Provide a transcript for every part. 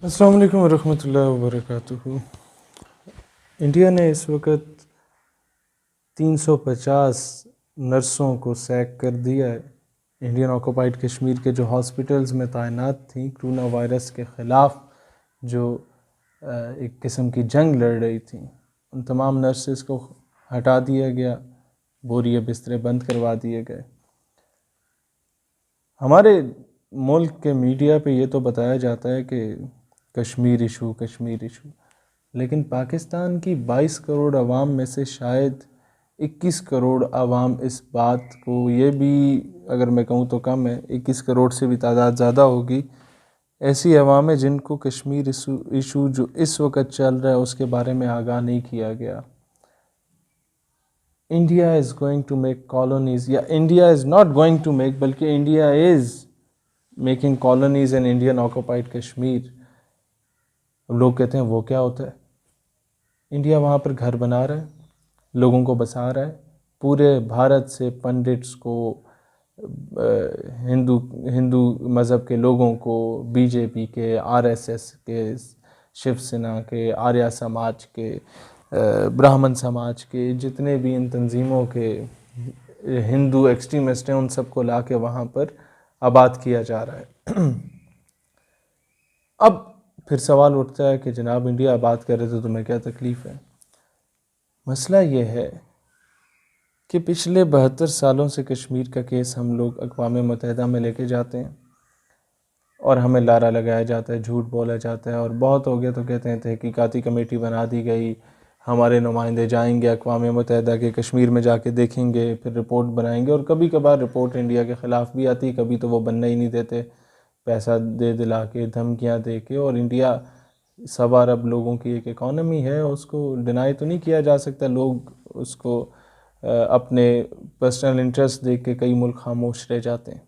السلام علیکم ورحمۃ اللہ وبرکاتہ۔ انڈیا نے اس وقت 350 نرسوں کو سیک کر دیا ہے۔ انڈین آکوپائڈ کشمیر کے جو ہاسپٹلز میں تعینات تھیں کرونا وائرس کے خلاف، جو ایک قسم کی جنگ لڑ رہی تھیں، ان تمام نرسز کو ہٹا دیا گیا، بوریے بسترے بند کروا دیے گئے۔ ہمارے ملک کے میڈیا پہ یہ تو بتایا جاتا ہے کہ کشمیر ایشو، لیکن پاکستان کی 22 کروڑ عوام میں سے شاید 21 کروڑ عوام اس بات کو، یہ بھی اگر میں کہوں تو کم ہے، 21 کروڑ سے بھی تعداد زیادہ ہوگی، ایسی عوام ہے جن کو کشمیر ایشو جو اس وقت چل رہا ہے اس کے بارے میں آگاہ نہیں کیا گیا۔ India is going to make colonies, یا India is not going to make, بلکہ India is making colonies in Indian occupied Kashmir. لوگ کہتے ہیں وہ کیا ہوتا ہے؟ انڈیا وہاں پر گھر بنا رہا ہے، لوگوں کو بسا رہا ہے، پورے بھارت سے پنڈتس کو، ہندو مذہب کے لوگوں کو، بی جے پی کے، آر ایس ایس کے، شیو سینا کے، آریہ سماج کے، براہمن سماج کے، جتنے بھی ان تنظیموں کے ہندو ایکسٹریمسٹ ہیں، ان سب کو لا کے وہاں پر آباد کیا جا رہا ہے۔ اب پھر سوال اٹھتا ہے کہ جناب انڈیا آباد کر رہے تھے، تمہیں کیا تکلیف ہے؟ مسئلہ یہ ہے کہ پچھلے 72 سالوں سے کشمیر کا کیس ہم لوگ اقوام متحدہ میں لے کے جاتے ہیں اور ہمیں لارا لگایا جاتا ہے، جھوٹ بولا جاتا ہے، اور بہت ہو گیا تو کہتے ہیں تحقیقاتی کمیٹی بنا دی گئی، ہمارے نمائندے جائیں گے اقوام متحدہ کے، کشمیر میں جا کے دیکھیں گے، پھر رپورٹ بنائیں گے، اور کبھی کبھار رپورٹ انڈیا کے خلاف بھی آتی، کبھی تو وہ بننا ہی نہیں دیتے، پیسہ دے دلا کے، دھمکیاں دے کے۔ اور انڈیا 1.25 ارب لوگوں کی ایک اکانومی ہے، اس کو ڈینائی تو نہیں کیا جا سکتا، لوگ اس کو اپنے پرسنل انٹرسٹ دیکھ کے کئی ملک خاموش رہ جاتے ہیں۔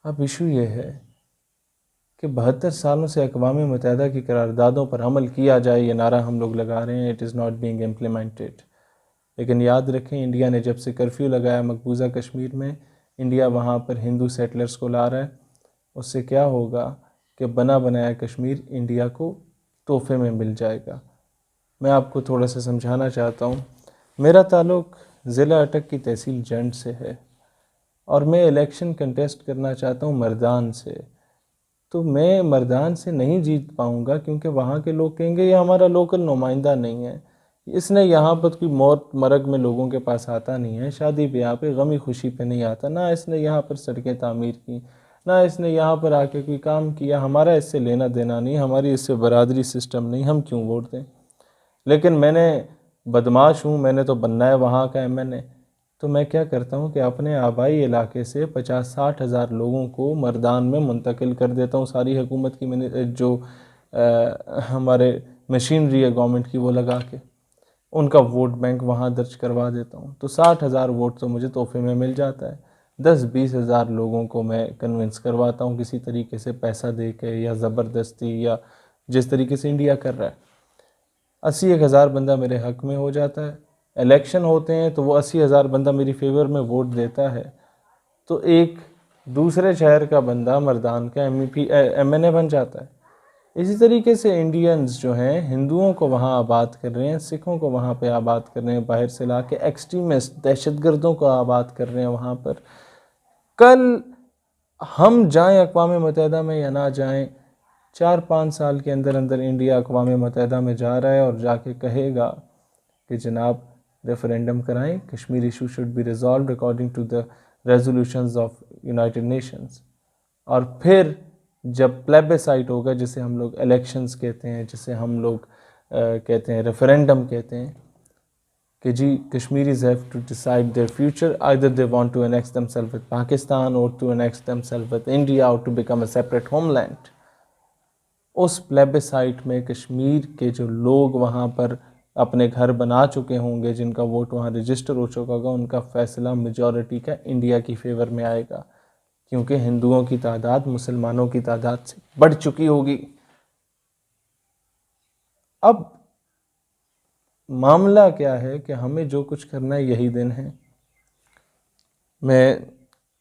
اب ایشو یہ ہے کہ 72 سالوں سے اقوام متحدہ کی قراردادوں پر عمل کیا جائے، یہ نعرہ ہم لوگ لگا رہے ہیں، it is not being implemented. لیکن یاد رکھیں، انڈیا نے جب سے کرفیو لگایا مقبوضہ کشمیر میں، انڈیا وہاں پر ہندو سیٹلرز کو لا رہا ہے، اس سے کیا ہوگا کہ بنا بنایا کشمیر انڈیا کو تحفے میں مل جائے گا۔ میں آپ کو تھوڑا سا سمجھانا چاہتا ہوں۔ میرا تعلق ضلع اٹک کی تحصیل جنڈ سے ہے، اور میں الیکشن کنٹیسٹ کرنا چاہتا ہوں مردان سے، تو میں مردان سے نہیں جیت پاؤں گا کیونکہ وہاں کے لوگ کہیں گے یہ ہمارا لوکل نمائندہ نہیں ہے، اس نے یہاں پر کوئی موت مرگ میں لوگوں کے پاس آتا نہیں ہے، شادی بیاہ پہ، غمی خوشی پہ نہیں آتا، نہ اس نے یہاں پر سڑکیں تعمیر کی، نہ اس نے یہاں پر آ کے کوئی کام کیا، ہمارا اس سے لینا دینا نہیں، ہماری اس سے برادری سسٹم نہیں، ہم کیوں ووٹ دیں؟ لیکن میں نے بدماش ہوں، میں نے تو بننا ہے وہاں کا ایم این اے، تو میں کیا کرتا ہوں کہ اپنے آبائی علاقے سے 50-60 ہزار لوگوں کو مردان میں منتقل کر دیتا ہوں، ساری حکومت کی جو ہمارے مشینری ہے گورنمنٹ کی وہ لگا کے، ان کا ووٹ بینک وہاں درج کروا دیتا ہوں، تو 60 ہزار ووٹ تو مجھے تحفے میں مل جاتا ہے۔ 10-20 ہزار لوگوں کو میں کنونس کرواتا ہوں کسی طریقے سے، پیسہ دے کے یا زبردستی، یا جس طریقے سے انڈیا کر رہا ہے۔ 80,000 بندہ میرے حق میں ہو جاتا ہے، الیکشن ہوتے ہیں تو وہ 80,000 بندہ میری فیور میں ووٹ دیتا ہے، تو ایک دوسرے شہر کا بندہ مردان کا ایم این اے بن جاتا ہے۔ اسی طریقے سے انڈینز جو ہیں ہندوؤں کو وہاں آباد کر رہے ہیں، سکھوں کو وہاں پہ آباد کر رہے ہیں، باہر سے لا کے ایکسٹریمسٹ دہشت گردوں کو آباد کر رہے ہیں وہاں پر۔ کل ہم جائیں اقوام متحدہ میں یا نہ جائیں، 4-5 سال کے اندر اندر انڈیا اقوام متحدہ میں جا رہا ہے اور جا کے کہے گا کہ جناب ریفرینڈم کرائیں، Kashmir issue should be resolved according to the resolutions of United Nations. اور پھر جب پلیبسائٹ ہوگا، جسے ہم لوگ الیکشنز کہتے ہیں، جسے ہم لوگ کہتے ہیں ریفرینڈم کہتے ہیں، کہ جی Kashmiris have to decide their future, either they want to annex themselves with Pakistan or to annex themselves with India or to become a separate homeland۔ اس پلیبسائٹ میں کشمیر کے جو لوگ وہاں پر اپنے گھر بنا چکے ہوں گے، جن کا ووٹ وہاں رجسٹر ہو چکا ہوگا، ان کا فیصلہ میجورٹی کا انڈیا کی فیور میں آئے گا، کیونکہ ہندوؤں کی تعداد مسلمانوں کی تعداد سے بڑھ چکی ہوگی۔ اب معاملہ کیا ہے کہ ہمیں جو کچھ کرنا ہے یہی دن ہے۔ میں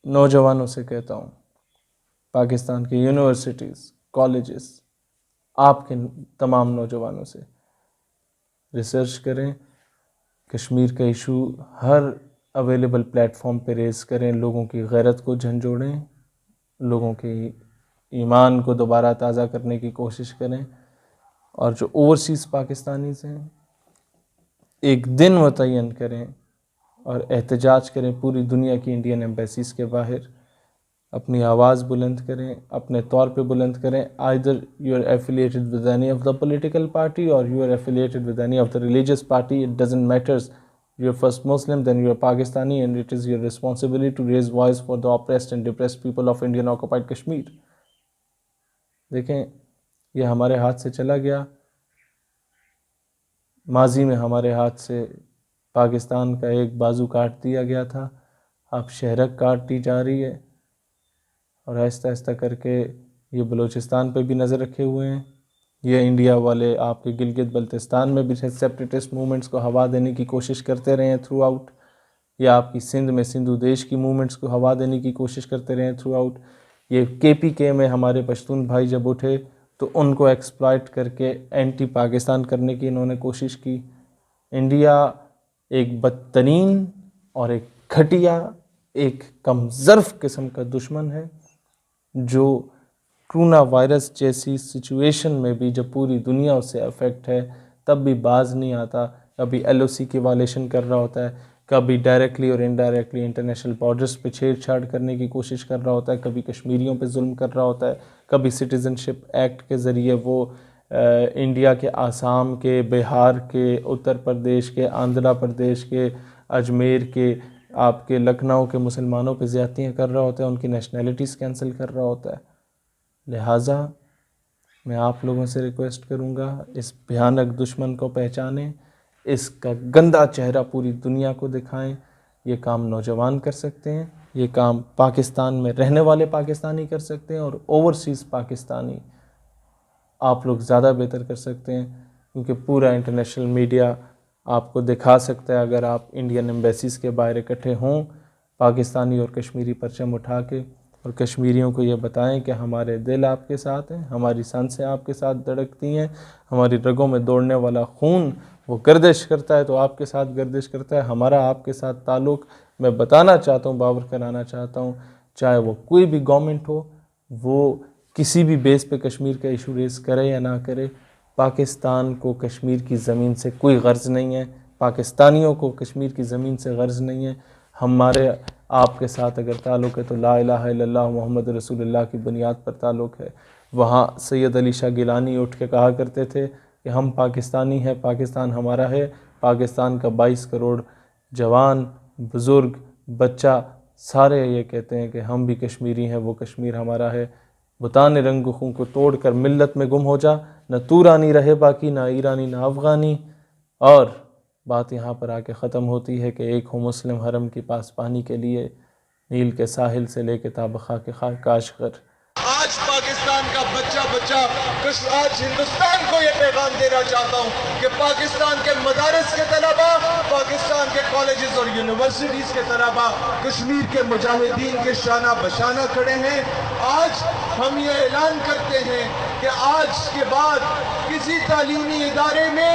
نوجوانوں سے کہتا ہوں، پاکستان کی یونیورسٹیز، کالجز، آپ کے تمام نوجوانوں سے ریسرچ کریں، کشمیر کا ایشو ہر اویلیبل پلیٹ فارم پہ ریز کریں، لوگوں کی غیرت کو جھنجھوڑیں، لوگوں کے ایمان کو دوبارہ تازہ کرنے کی کوشش کریں، اور جو اوورسیز پاکستانیز ہیں ایک دن متعین کریں اور احتجاج کریں پوری دنیا کی انڈین ایمبیسیز کے باہر، اپنی آواز بلند کریں، اپنے طور پہ بلند کریں. either you are affiliated with any of the political party or you are affiliated with any of the religious party, it doesn't matter. You are first Muslim, then you are Pakistani, and it is your responsibility to raise voice for the oppressed and depressed people of Indian occupied Kashmir. دیکھیں یہ ہمارے ہاتھ سے چلا گیا، ماضی میں ہمارے ہاتھ سے پاکستان کا ایک بازو کاٹ دیا گیا تھا، اب شہرک کاٹی جا رہی ہے، اور آہستہ آہستہ کر کے یہ بلوچستان پہ بھی نظر رکھے ہوئے ہیں. یہ انڈیا والے آپ کے گلگت بلتستان میں بھی سیپریٹسٹ موومنٹس کو ہوا دینے کی کوشش کرتے رہے ہیں تھرو آؤٹ، یا آپ کی سندھ میں سندھو دیش کی موومنٹس کو ہوا دینے کی کوشش کرتے رہے ہیں تھرو آؤٹ. یہ KPK میں ہمارے پشتون بھائی جب اٹھے تو ان کو ایکسپلائٹ کر کے اینٹی پاکستان کرنے کی انہوں نے کوشش کی. انڈیا ایک بدترین اور ایک گھٹیا، ایک کم ظرف قسم کا دشمن ہے، جو کرونا وائرس جیسی سچویشن میں بھی جب پوری دنیا اس سے افیکٹ ہے تب بھی باز نہیں آتا. کبھی LOC کی وائلیشن کر رہا ہوتا ہے، کبھی ڈائریکٹلی اور انڈائریکٹلی انٹرنیشنل بارڈرز پہ چھیڑ چھاڑ کرنے کی کوشش کر رہا ہوتا ہے، کبھی کشمیریوں پہ ظلم کر رہا ہوتا ہے، کبھی سٹیزن شپ ایکٹ کے ذریعے وہ انڈیا کے آسام کے، بہار کے، اتر پردیش کے، آندھرا پردیش کے، اجمیر کے، آپ کے لکھنؤ کے مسلمانوں پہ زیادتیاں کر رہا ہوتا ہے، ان کی نیشنلٹیز کینسل کر رہا ہوتا ہے. لہٰذا میں آپ لوگوں سے ریکویسٹ کروں گا، اس بھیانک دشمن کو پہچانیں، اس کا گندا چہرہ پوری دنیا کو دکھائیں. یہ کام نوجوان کر سکتے ہیں، یہ کام پاکستان میں رہنے والے پاکستانی کر سکتے ہیں، اور اوورسیز پاکستانی آپ لوگ زیادہ بہتر کر سکتے ہیں، کیونکہ پورا انٹرنیشنل میڈیا آپ کو دکھا سکتا ہے اگر آپ انڈین ایمبیسیز کے باہر اکٹھے ہوں پاکستانی اور کشمیری پرچم اٹھا کے، اور کشمیریوں کو یہ بتائیں کہ ہمارے دل آپ کے ساتھ ہیں، ہماری سانسیں آپ کے ساتھ دھڑکتی ہیں، ہماری رگوں میں دوڑنے والا خون وہ گردش کرتا ہے تو آپ کے ساتھ گردش کرتا ہے. ہمارا آپ کے ساتھ تعلق، میں بتانا چاہتا ہوں، باور کرانا چاہتا ہوں، چاہے وہ کوئی بھی گورنمنٹ ہو، وہ کسی بھی بیس پہ کشمیر کا ایشو ریز کرے یا نہ کرے، پاکستان کو کشمیر کی زمین سے کوئی غرض نہیں ہے، پاکستانیوں کو کشمیر کی زمین سے غرض نہیں ہے. ہمارے آپ کے ساتھ اگر تعلق ہے تو لا الہ الا اللہ محمد رسول اللہ کی بنیاد پر تعلق ہے. وہاں سید علی شاہ گیلانی اٹھ کے کہا کرتے تھے کہ ہم پاکستانی ہیں، پاکستان ہمارا ہے. پاکستان کا 22 کروڑ جوان، بزرگ، بچہ سارے یہ کہتے ہیں کہ ہم بھی کشمیری ہیں، وہ کشمیر ہمارا ہے. بتان رنگ خوں کو توڑ کر ملت میں گم ہو جا، نہ تو رانی رہے باقی، نہ ایرانی نہ افغانی. اور بات یہاں پر آ کے ختم ہوتی ہے کہ ایک ہو مسلم حرم کے پاس پانی کے لیے، نیل کے ساحل سے لے کے تابخا کے کاشغر. آج پاکستان کا بچہ آج ہندوستان کو یہ پیغام دینا چاہتا ہوں کہ پاکستان کے مدارس کے طلبہ، پاکستان کے کالجز اور یونیورسٹیز کے طلبہ کشمیر کے مجاہدین کے شانہ بشانہ کھڑے ہیں. آج ہم یہ اعلان کرتے ہیں کہ آج کے بعد کسی تعلیمی ادارے میں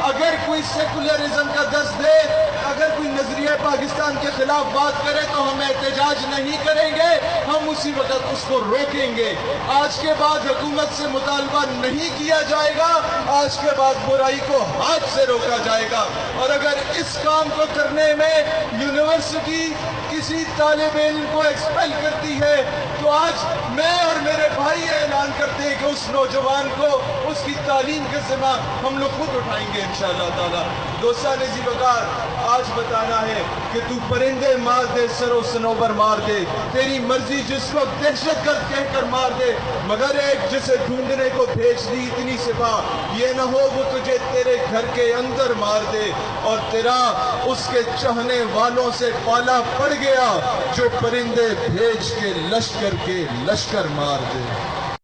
اگر کوئی سیکولرزم کا درس دے، اگر کوئی نظریہ پاکستان کے خلاف بات کرے تو ہم احتجاج نہیں کریں گے، ہم اسی وقت اس کو روکیں گے. آج کے بعد حکومت سے مطالبہ نہیں کیا جائے گا، آج کے بعد برائی کو ہاتھ سے روکا جائے گا. اور اگر اس کام کو کرنے میں یونیورسٹی کسی طالب علم کو ایکسپیل کرتی ہے تو آج میں اور میرے بھائی اعلان کرتے ہیں کہ اس نوجوان کو اس کی تعلیم کے ذمہ ہم لوگ خود اٹھائیں گے انشاءاللہ تعالی. دوستان ذی وقار، آج بتانا ہے کہ تو پرندے مار دے، سر و صنوبر مار دے، تیری مرضی جس وقت دہشت گرد کہہ کر مار دے، مگر ایک جسے ڈھونڈنے کو بھیج دی اتنی سپاہ، یہ نہ ہو وہ تجھے تیرے گھر کے اندر مار دے، اور تیرا اس کے چاہنے والوں سے پالا پڑ گیا جو پرندے بھیج کے لشکر کے لشکر مار دے.